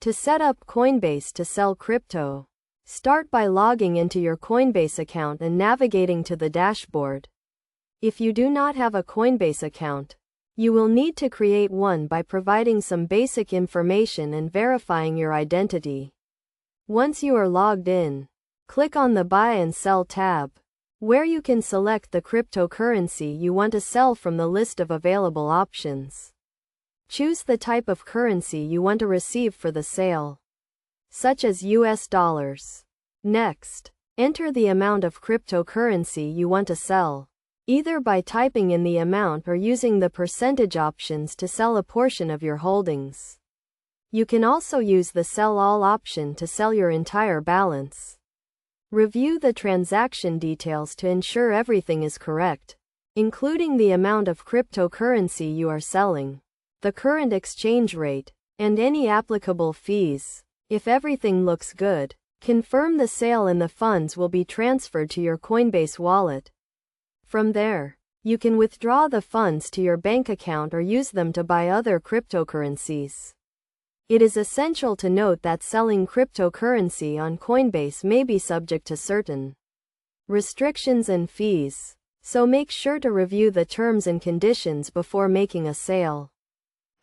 To set up Coinbase to sell crypto, start by logging into your Coinbase account and navigating to the dashboard. If you do not have a Coinbase account, you will need to create one by providing some basic information and verifying your identity. Once you are logged in, click on the Buy and Sell tab, where you can select the cryptocurrency you want to sell from the list of available options. Choose the type of currency you want to receive for the sale, such as US dollars. Next, enter the amount of cryptocurrency you want to sell, either by typing in the amount or using the percentage options to sell a portion of your holdings. You can also use the Sell All option to sell your entire balance. Review the transaction details to ensure everything is correct, including the amount of cryptocurrency you are selling, the current exchange rate, and any applicable fees. If everything looks good, confirm the sale and the funds will be transferred to your Coinbase wallet. From there, you can withdraw the funds to your bank account or use them to buy other cryptocurrencies. It is essential to note that selling cryptocurrency on Coinbase may be subject to certain restrictions and fees, so make sure to review the terms and conditions before making a sale.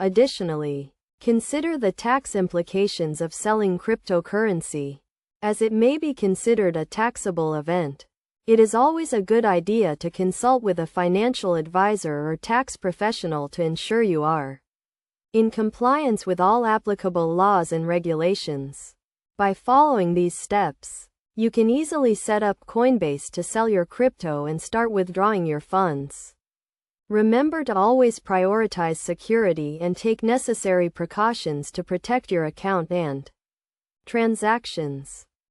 Additionally, consider the tax implications of selling cryptocurrency, as it may be considered a taxable event. It is always a good idea to consult with a financial advisor or tax professional to ensure you are in compliance with all applicable laws and regulations. By following these steps, you can easily set up Coinbase to sell your crypto and start withdrawing your funds. Remember to always prioritize security and take necessary precautions to protect your account and transactions.